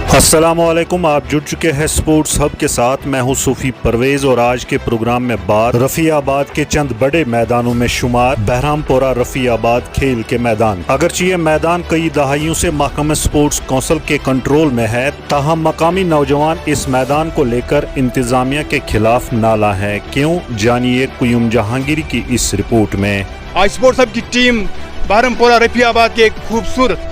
अस्सलामुअलैकुम, आप जुड़ चुके हैं स्पोर्ट्स हब के साथ। मैं हूं सूफी परवेज और आज के प्रोग्राम में बात रफियाबाद के चंद बड़े मैदानों में शुमार बहरामपुरा रफियाबाद खेल के मैदान। अगरचे ये मैदान कई दहाइयों से महकमा स्पोर्ट्स काउंसिल के कंट्रोल में है, ताहम मकामी नौजवान इस मैदान को लेकर इंतजामिया के खिलाफ नाला है। क्यों, जानिए कुयुम जहांगीरी की इस रिपोर्ट में। आज स्पोर्ट्स हब की टीम बहरामपुरा रफियाबाद के खूबसूरत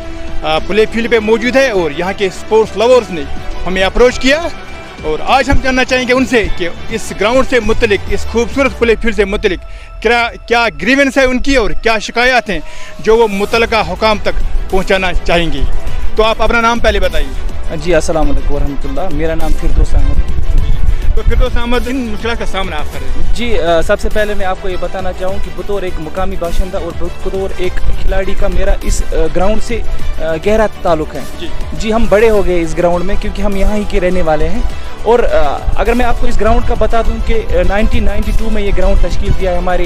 प्ले फील्ड पे मौजूद है और यहाँ के स्पोर्ट्स लवर्स ने हमें अप्रोच किया और आज हम जानना चाहेंगे उनसे कि इस ग्राउंड से मुतलिक, इस खूबसूरत प्ले फील्ड से मुतलिक क्या ग्रीवेंस है उनकी और क्या शिकायत हैं जो वो मुतलका हुकाम तक पहुँचाना चाहेंगे। तो आप अपना नाम पहले बताइए। जी अस्सलाम वालेकुम वरहमतुल्लाह, मेरा नाम फिरदौस अहमद। तो फिरदौस अहमद, इन मुश्किल का सामना आप कर रहे हैं। जी सबसे पहले मैं आपको ये बताना चाहूँ कि बतौर एक मुकामी बाशिंदा और बतौर एक खिलाड़ी का मेरा इस ग्राउंड से गहरा ताल्लुक़ है। जी हम बड़े हो गए इस ग्राउंड में क्योंकि हम यहाँ ही के रहने वाले हैं। और अगर मैं आपको इस ग्राउंड का बता दूं कि 1992 में ये ग्राउंड तश्कील दिया है हमारे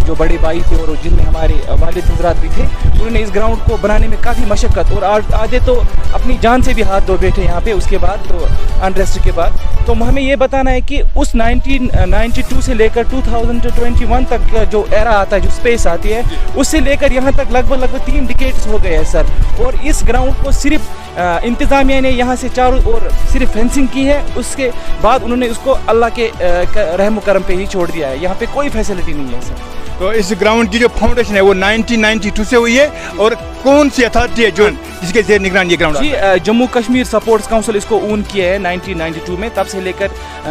जो बड़े भाई थे और जिनमें हमारे वालिद हज़रात भी थे, उन्होंने इस ग्राउंड को बनाने में काफ़ी मशक्क़त और आधे तो अपनी जान से भी हाथ धो बैठे यहाँ पे। उसके बाद तो अनरेस्ट के बाद तो हमें ये बताना है कि उस 1992 से लेकर 2021 तक जो एरा आता है, जो स्पेस आती है, उससे लेकर यहाँ तक लगभग 3 डिकेड्स हो गए हैं सर। और इस ग्राउंड को सिर्फ इंतज़ामिया ने यहाँ से चारों ओर सिर्फ फेंसिंग की है, उसके बाद उन्होंने उसको अल्लाह के रहम करम पे ही छोड़ दिया है। यहाँ पे कोई फैसिलिटी नहीं है सर। तो इस ग्राउंड की जो फाउंडेशन है वो 1992 से हुई है और कौन सी अथॉरिटी है जो जिसके ज़ेर निगरानी ये ग्राउंड? जी जम्मू कश्मीर सपोर्ट्स काउंसिल इसको ओन किया है 1992 में। तब से लेकर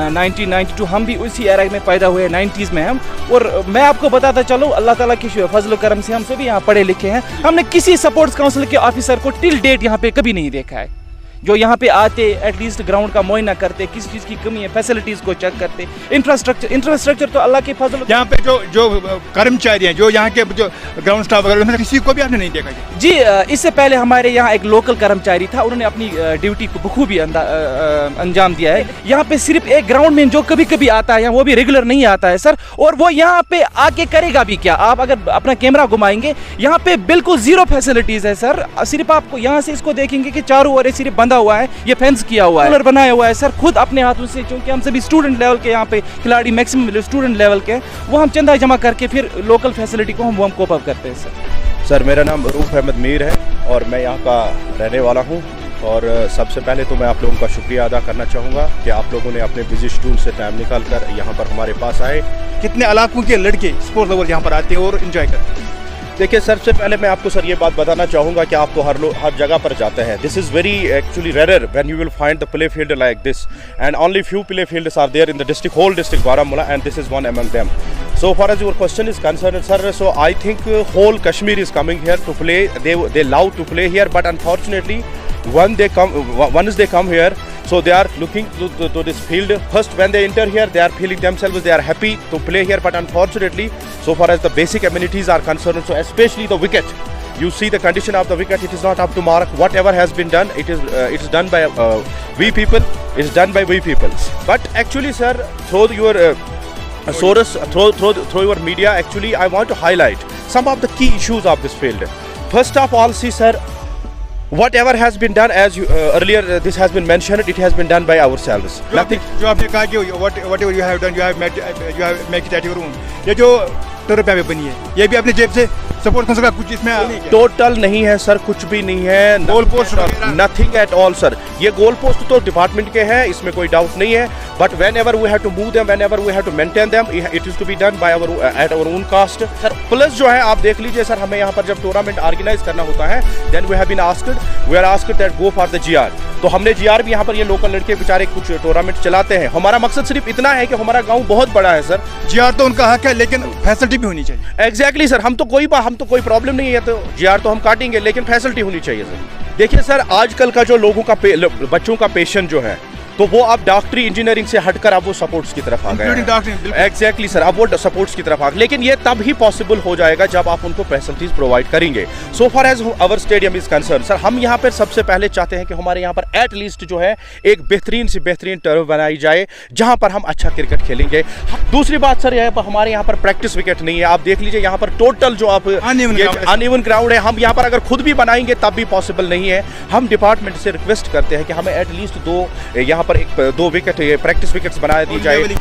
1992 हम भी उसी एरा में पैदा हुए, 90s में हम। और मैं आपको बताता चलूँ, अल्लाह ताला के फजल करम से हम सभी यहाँ पढ़े लिखे हैं। हमने किसी सपोर्ट्स काउंसिल के ऑफिसर को टिल डेट यहाँ पे कभी नहीं देखा है जो यहाँ पे आते एटलीस्ट ग्राउंड का मुआयना करते, किस चीज़ की कमी है, फैसिलिटीज़ को चेक करते। इंफ्रास्ट्रक्चर तो अल्लाह के फजल। यहाँ पे जो कर्मचारी हैं, जो यहाँ के जो ग्राउंड स्टाफ वगैरह, उनमें किसी को भी आपने नहीं देखा? जी इससे पहले हमारे यहाँ एक लोकल कर्मचारी था, उन्होंने अपनी ड्यूटी को बखूबी अंजाम दिया है। यहाँ पे सिर्फ एक ग्राउंड में जो कभी कभी आता है, वो भी रेगुलर नहीं आता है सर। और वो यहाँ पे आके करेगा भी क्या? आप अगर अपना कैमरा घुमाएंगे, यहाँ पे बिल्कुल ज़ीरो फैसिलिटीज़ है सर। सिर्फ आपको यहाँ से इसको देखेंगे कि चारों ओर सिर्फ बंधा हुआ है, ये फेंस किया हुआ है, बनाया हुआ है सर खुद अपने हाथों से। क्योंकि हम सभी स्टूडेंट लेवल के यहाँ पे खिलाड़ी, मैक्सिमम स्टूडेंट लेवल के, वो हम चंदा जमा करके फिर लोकल फैसिलिटी को हम कोप अप करते हैं सर। मेरा नाम रूफ अहमद मीर है और मैं यहाँ का रहने वाला हूँ। और सबसे पहले तो मैं आप लोगों का शुक्रिया अदा करना चाहूँगा कि आप लोगों ने अपने बिजी शेड्यूल से टाइम निकाल कर यहाँ पर हमारे पास आए। कितने इलाकों के लड़के स्पोर्ट्स लवर यहाँ पर आते हैं और एंजॉय करते हैं? देखिए, सबसे पहले मैं आपको सर ये बात बताना चाहूँगा कि आप तो हर जगह पर जाते हैं। This is very actually rare when you will find the play field like this, and only few play fields are there in the district, whole district Baramulla, and this is one among them. So far as your question is concerned, sir, so I think whole Kashmir is coming here to play. They love to play here, but unfortunately, once they come here, so they are looking to this field. First, when they enter here, they are feeling themselves, they are happy to play here. But unfortunately, so far as the basic amenities are concerned, so especially the wicket, you see the condition of the wicket. It is not up to mark. Whatever has been done, it is done by we people. It's done by we people. But actually, sir, through your source, through your media, actually, I want to highlight some of the key issues of this field. First of all, see, sir, whatever has been done, as you, earlier this has been mentioned, it has been done by ourselves. Nothing. जो आपने कहा कि whatever you have done, you have make it at your own. ये जो turf पे बनी है, ये भी अपने जेब से सपोर्ट कर सका कुछ इसमें? टोटल नहीं है सर, कुछ भी नहीं है। Goal post nothing at all sir. ये गोल पोस्ट तो डिपार्टमेंट के हैं, इसमें कोई डाउट नहीं है। But whenever we have to move them, whenever we have to maintain them, it is to be done by at our own cost sir. Plus जो है आप देख लीजिए सर, हमें यहाँ पर जब टूर्नामेंट ऑर्गेनाइज करना होता है, then we have been asked that go for the GR. तो हमने जीआर भी यहाँ पर ये लोकल लड़के बेचारे कुछ टूर्नामेंट चलाते हैं। हमारा मकसद सिर्फ इतना है कि हमारा गाँव बहुत बड़ा है सर। जीआर तो उनका हक है, लेकिन फैसिलिटी भी होनी चाहिए। एग्जैक्टली सर, हम तो कोई प्रॉब्लम नहीं है, तो जीआर तो हम काटेंगे, लेकिन फैसिलिटी होनी चाहिए सर। देखिए सर, आजकल का जो लोगों का बच्चों का पेशेंस जो है, तो वो आप डॉक्टरी इंजीनियरिंग से हटकर आप वो सपोर्ट्स की तरफ आ गए। एग्जैक्टली सर, आप वो सपोर्ट्स की तरफ आ गए, लेकिन ये तब ही पॉसिबल हो जाएगा जब आप उनको फैसिलिटीज प्रोवाइड करेंगे। So far as our stadium is concern sir, हम यहाँ पर सबसे पहले चाहते हैं कि हमारे यहाँ पर एटलीस्ट जो है एक बेहतरीन से बेहतरीन टर्फ बनाई जाए जहाँ पर हम अच्छा क्रिकेट खेलेंगे। दूसरी बात सर, यहाँ पर हमारे यहाँ पर प्रैक्टिस विकेट नहीं है। आप देख लीजिए यहाँ पर टोटल जो आप अनइवन ग्राउंड है, हम यहाँ पर अगर खुद भी बनाएंगे तब भी पॉसिबल नहीं है। हम डिपार्टमेंट से रिक्वेस्ट करते हैं कि हमें एटलीस्ट यहाँ पर दो विकेट प्रैक्टिस विकेट्स बना दी जाए।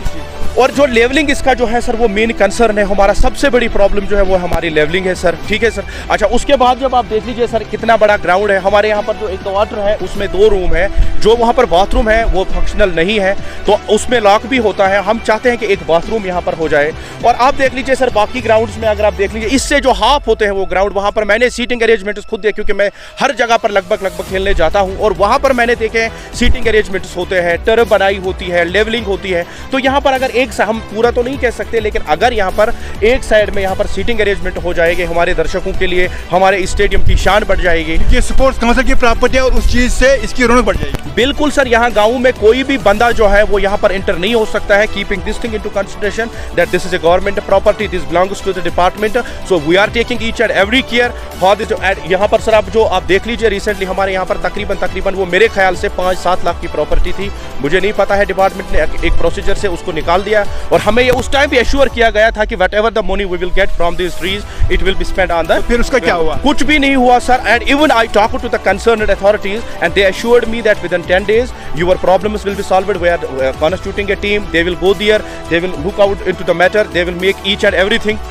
और जो लेवलिंग इसका जो है सर, वो मेन कंसर्न है हमारा। सबसे बड़ी प्रॉब्लम जो है वो हमारी लेवलिंग है सर, ठीक है सर। अच्छा, उसके बाद जब आप देख लीजिए सर कितना बड़ा ग्राउंड है हमारे यहाँ पर। जो एक क्वार्टर है उसमें 2 रूम है, जो वहाँ पर बाथरूम है वो फंक्शनल नहीं है, तो उसमें लॉक भी होता है। हम चाहते हैं कि एक बाथरूम यहाँ पर हो जाए। और आप देख लीजिए सर बाकी ग्राउंड्स में अगर आप देख लीजिए, इससे जो हाफ होते हैं वो ग्राउंड, वहाँ पर मैंने सीटिंग अरेंजमेंट्स खुद देखे, क्योंकि मैं हर जगह पर लगभग खेलने जाता हूँ, और वहाँ पर मैंने देखे सीटिंग अरेंजमेंट्स होते हैं, टर्फ बनाई होती है, लेवलिंग होती है। तो यहाँ पर अगर एक हम पूरा तो नहीं कह सकते, लेकिन अगर यहाँ पर एक साइड में यहाँ पर सीटिंग अरेंजमेंट हो जाएगी हमारे दर्शकों के लिए, हमारे स्टेडियम की शान बढ़ जाएगी। ये स्पोर्ट्स काउंसिल की प्रॉपर्टी है और उस चीज से इसकी रौनक बढ़ जाएगी। बिल्कुल सर, यहाँ गांव में कोई भी बंदा जो है वो यहाँ पर एंटर नहीं हो सकता है। Keeping this thing into consideration that this is a government property, this belongs to the department, so we are taking each and every care for this. यहाँ पर सर आप देख लीजिए, रिसेंटली हमारे यहाँ पर तकरीबन वो मेरे ख्याल से 5-7 लाख की प्रॉपर्टी थी। मुझे नहीं पता है, डिपार्टमेंट ने एक प्रोसीजर से उसको निकाल दिया, और हमें ये उस टाइम भी एश्योर किया गया था कि whatever the money we will get from this trees it will be spent on the. फिर उसका क्या हुआ? कुछ भी नहीं हुआ sir, and even I talk to the concerned authorities and they assured me that within 10 days your problems will be solved. We are constituting a team, they will go there, they will look out into the matter, they will make each and everything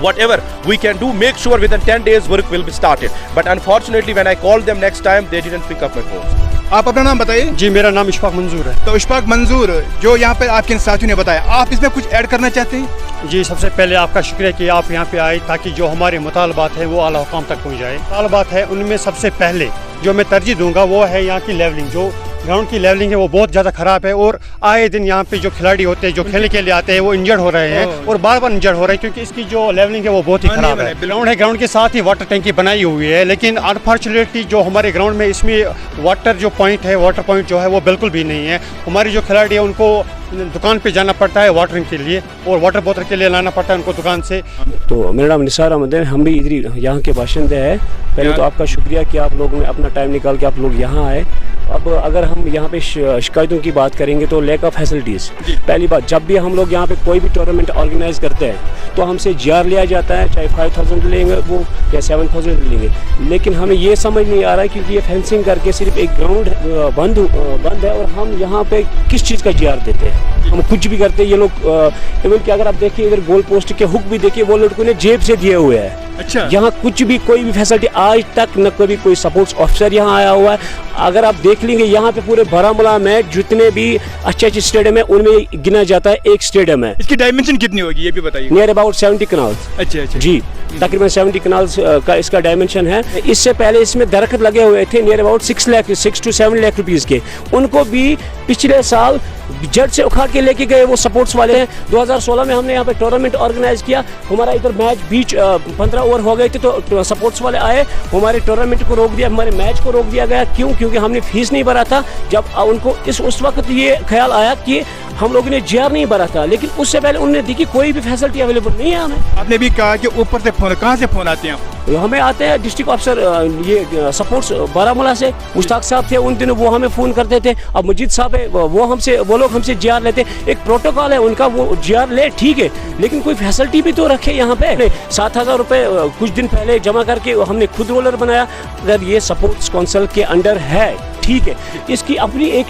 whatever we can do, make sure within 10 days work will be started. But unfortunately when I called them next time they didn't pick up my phone. आप अपना नाम बताइए। जी, मेरा नाम इशफाक मंजूर है। तो इशफाक मंजूर, जो यहाँ पे आपके साथियों ने बताया, आप इसमें कुछ ऐड करना चाहते हैं? जी, सबसे पहले आपका शुक्रिया कि आप यहाँ पे आए, ताकि जो हमारे मुतालबात है वो आला हुकाम तक पहुँच जाए। मुतालबात है उनमें सबसे पहले जो मैं तरजीह दूंगा वो है यहाँ की लेवलिंग। जो ग्राउंड की लेवलिंग है वो बहुत ज़्यादा ख़राब है, और आए दिन यहाँ पे जो खिलाड़ी होते हैं जो खेलने के लिए आते हैं वो इंजर्ड हो रहे हैं, और बार बार इंजर्ड हो रहे हैं, क्योंकि इसकी जो लेवलिंग है वो बहुत ही ख़राब है। ग्राउंड है, ग्राउंड के साथ ही वाटर टैंकी बनाई हुई है, लेकिन अनफॉर्चुनेटली जो हमारे ग्राउंड में इसमें वाटर पॉइंट जो है वो बिल्कुल भी नहीं है। हमारे जो खिलाड़ी है उनको दुकान पे जाना पड़ता है वाटरिंग के लिए, और वाटर बोतल के लिए लाना पड़ता है उनको दुकान से। तो मेरा नाम निसार अहमद है, हम भी इधर यहाँ के बाशिंदे हैं। पहले तो आपका शुक्रिया कि आप लोगों ने अपना टाइम निकाल के आप लोग यहाँ आए। अब अगर हम यहाँ पे शिकायतों की बात करेंगे तो लैक ऑफ फैसिलिटीज़। पहली बात, जब भी हम लोग यहाँ पे कोई भी टूर्नामेंट ऑर्गेनाइज करते हैं तो हमसे GR लिया जाता है, चाहे 5000 लेंगे वो या 7000 लेंगे, लेकिन हमें ये समझ नहीं आ रहा है क्योंकि ये फेंसिंग करके सिर्फ एक ग्राउंड बंद है, और हम यहाँ पे किस चीज़ का GR देते हैं? हम कुछ भी करते हैं। ये लोग इवन कि अगर आप देखिए इधर गोल पोस्ट के हुक भी देखिए, वो लड़कों ने जेब से दिए हुए हैं। अच्छा, यहाँ कुछ भी कोई भी फैसिलिटी आज तक न कभी कोई सपोर्ट्स ऑफिसर यहाँ आया हुआ है। अगर आप देख लेंगे यहाँ पे पूरे बारामूला में जितने भी अच्छे स्टेडियम है उनमें गिना जाता है एक स्टेडियम है। इसकी डायमेंशन कितनी होगी ये भी बताइए। Near about 70 canals. अच्छा जी, तकरीबन 70 कनाल्स का इसका डायमेंशन है। इससे पहले इसमें दरख्त लगे हुए थे near about 6 to 7 lakh rupees के, उनको भी पिछले साल जड़ से उखाड़ के लेके गए वो सपोर्ट्स वाले हैं। 2016 में हमने यहाँ पे टूर्नामेंट ऑर्गेनाइज किया, हमारा इधर मैच बीच 15 ओवर हो गए थे, तो सपोर्ट्स वाले आए, हमारे टूर्नामेंट को रोक दिया, हमारे मैच को रोक दिया गया। क्यों? क्योंकि हमने फीस नहीं भरा था। जब उनको उस वक्त ये ख्याल आया कि हम लोगों ने GR नहीं भरा था, लेकिन उससे पहले उन्होंने देखी कोई भी फैसिलिटी अवेलेबल नहीं है हमें। आपने भी कहा कि ऊपर से फोन, कहाँ से फोन आते हैं? हमें आते हैं डिस्ट्रिक्ट ऑफिसर ये सपोर्ट्स बारामूला से, मुश्ताक साहब थे उन दिनों, वो हमें फ़ोन करते थे। अब मजीद साहब है, वो लोग हमसे GR लेते। एक प्रोटोकॉल है उनका, वो GR ले ठीक है, लेकिन कोई फैसिलिटी भी तो रखे। यहाँ पे 7000 रुपये कुछ दिन पहले जमा करके हमने खुद रोलर बनाया। अगर ये सपोर्ट्स काउंसिल के अंडर है ठीक है, इसकी अपनी एक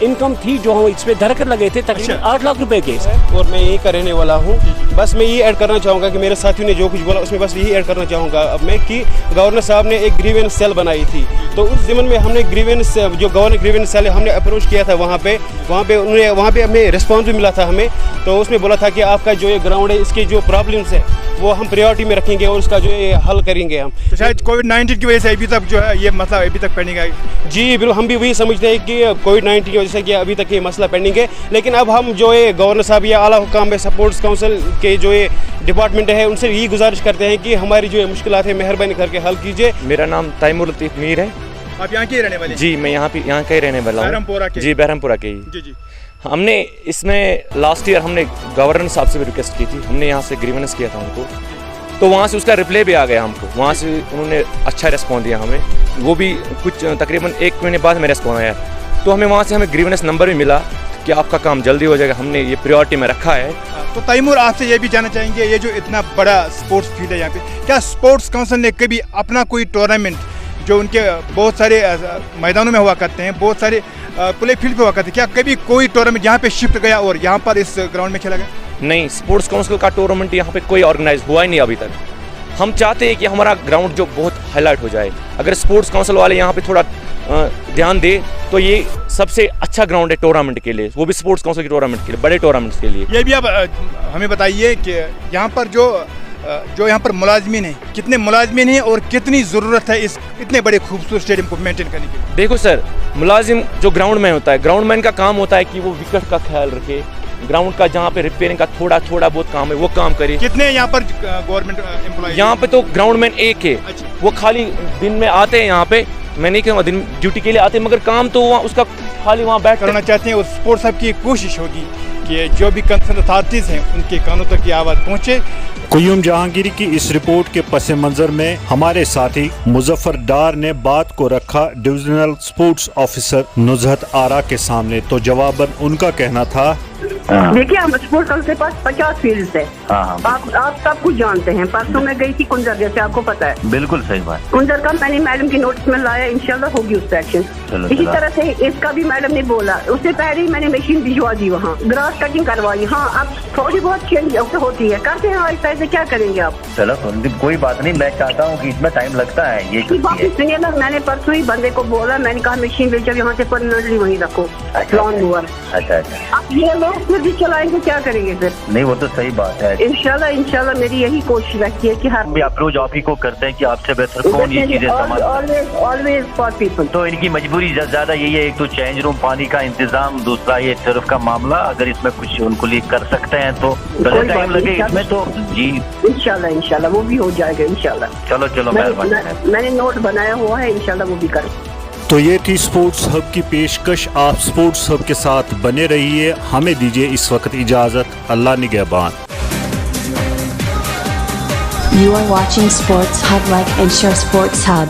इनकम थी जो हम इस पे दरख्त लगे थे तकरीबन 8 लाख रुपए के। और मैं यही का रहने वाला हूँ। बस मैं ये ऐड करना चाहूँगा कि मेरे साथियों ने जो कुछ बोला उसमें बस यही ऐड करना चाहूँगा अब मैं कि गवर्नर साहब ने एक ग्रीवेंस सेल बनाई थी, तो उस ज़मीन में हमने जो गवर्नर ग्रीवेंस सेल हमने अप्रोच किया था वहाँ पे हमें रिस्पॉन्स भी मिला था हमें। तो उसमें बोला था कि आपका जो ये ग्राउंड है इसके जो प्रॉब्लम्स है वो हम प्रायोरिटी में रखेंगे और उसका जो ये हल करेंगे हम। तो शायद कोविड-19 की वजह से अभी तक जो है ये मसला अभी तक पेंडिंग है। जी बिल्कुल, हम भी वही समझते हैं कि कोविड-19 की वजह से कि अभी तक ये मसला पेंडिंग है, लेकिन अब हम जो है गवर्नर साहब या आला हुकाम सपोर्ट्स काउंसिल के जो ये डिपार्टमेंट है उनसे यही गुजारिश करते हैं कि हमारी जो मुश्किलात है मेहरबानी करके हल कीजिए। मेरा नाम तैमूर लतीफ़ मीर है आप यहाँ के रहने वाले हैं? जी मैं यहाँ का ही रहने वाला हूँ। बहरमपुरा के? जी बहरमपुरा के ही। जी जी। हमने इसमें लास्ट ईयर हमने गवर्नर साहब से भी रिक्वेस्ट की थी, हमने यहाँ से ग्रीवेंस किया था उनको, तो वहाँ से उसका रिप्लाई भी आ गया हमको, वहाँ से उन्होंने अच्छा रिस्पॉन्स दिया हमें, वो भी कुछ तकरीबन 1 महीने बाद हमें रिस्पॉन्स आया, तो हमें वहाँ से हमें ग्रीवेंस नंबर भी मिला कि आपका काम जल्दी हो जाएगा, हमने ये प्रायोरिटी में रखा है। तो तैमूर, आपसे ये भी जानना चाहेंगे, ये जो इतना बड़ा स्पोर्ट्स फील्ड है यहाँ पे, क्या स्पोर्ट्स काउंसिल ने कभी अपना कोई टूर्नामेंट जो उनके बहुत सारे मैदानों में हुआ करते हैं, बहुत सारे प्ले फील्ड पे हुआ करते हैं, क्या कभी कोई टूर्नामेंट यहाँ पे शिफ्ट गया और यहाँ पर इस ग्राउंड में खेला गया? नहीं, स्पोर्ट्स काउंसिल का टूर्नामेंट यहाँ पे कोई ऑर्गेनाइज हुआ ही नहीं अभी तक। हम चाहते हैं कि हमारा ग्राउंड जो बहुत हाईलाइट हो जाए, अगर स्पोर्ट्स काउंसिल वाले यहाँ पे थोड़ा ध्यान दे तो ये सबसे अच्छा ग्राउंड है टूर्नामेंट के लिए, वो भी स्पोर्ट्स काउंसिल के टूर्नामेंट के लिए, बड़े टूर्नामेंट्स के लिए। ये भी आप हमें बताइए कि यहाँ पर जो यहाँ पर मुलाजमीन है, कितने मुलाजमीन हैं और कितनी ज़रूरत है इस इतने बड़े खूबसूरत स्टेडियम को मेंटेन करने के लिए? देखो सर, मुलाजिम जो ग्राउंड मैन होता है, ग्राउंड मैन का काम होता है कि वो विकेट का ख्याल रखे, ग्राउंड का जहाँ पे रिपेयरिंग का थोड़ा बहुत काम है वो काम करे। कितने यहाँ पर गवर्नमेंट एम्प्लॉय? यहाँ पे तो ग्राउंड मैन एक है। अच्छा। वो खाली दिन में आते हैं यहाँ पे, मैं नहीं कहूँगा दिन ड्यूटी के लिए आते हैं, मगर काम तो वहाँ उसका खाली वहाँ बैठ करना चाहते हैं। और स्पोर्ट्स हब की कोशिश होगी कि जो भी कंसर्न अथॉरिटीज़ हैं उनके कानों तक की आवाज़ पहुँचे। कुयूम जहांगीरी की इस रिपोर्ट के पस मंजर में हमारे साथी मुजफ्फर डार ने बात को रखा डिविजनल स्पोर्ट्स ऑफिसर नुजहत आरा के सामने, तो जवाबन उनका कहना था, देखिए हम स्पोर्ट्स क्लब के पास 50 फील्ड है। आप सब कुछ जानते हैं। परसों मैं गई थी कुंजर, जैसे आपको पता है। बिल्कुल सही बात। कुंजर का मैंने मैडम की नोटिस में लाया, इंशाल्लाह होगी उस पर एक्शन। इसी तरह से इसका भी मैडम ने बोला, उससे पहले ही मैंने मशीन भिजवा दी, वहाँ ग्रास कटिंग करवाई। हाँ, अब थोड़ी बहुत चेंज होती है, करते हैं आहिस्ता आहिस्ता। क्या करेंगे आप? चलो कोई बात नहीं, मैं चाहता हूँ कि इसमें टाइम लगता है। ये बाकी सुनिए ना, मैंने परसों ही बंदे को बोला, मैंने कहा मशीन भेजो यहाँ से परमानेंटली वहीं रखो लॉन मोवर। अच्छा अच्छा। अब ये लोग फिर भी चलाएंगे, क्या करेंगे फिर? नहीं वो तो सही बात है। इंशाल्लाह मेरी यही कोशिश रहती है कि हर भी अप्रोच आप ही को करते हैं कि आपसे बेहतर कौन ये चीजें समझ। Always for people. तो इनकी मजबूरी ज्यादा यही है, एक तो चेंज रूम, पानी का इंतजाम, दूसरा ये टर्फ का मामला। अगर इसमें कुछ उनको लिए कर सकते हैं तो टाइम लगे इसमें तो जी। इंशाल्लाह वो भी हो जाएगा इंशाल्लाह। चलो मेहरबानी। मैंने नोट बनाया हुआ है, इंशाल्लाह वो भी करें। तो ये थी स्पोर्ट्स हब की पेशकश। आप स्पोर्ट्स हब के साथ बने रहिए। हमें दीजिए इस वक्त इजाजत। अल्लाह निगहबान। You are watching Sports Hub. Like and share Sports Hub.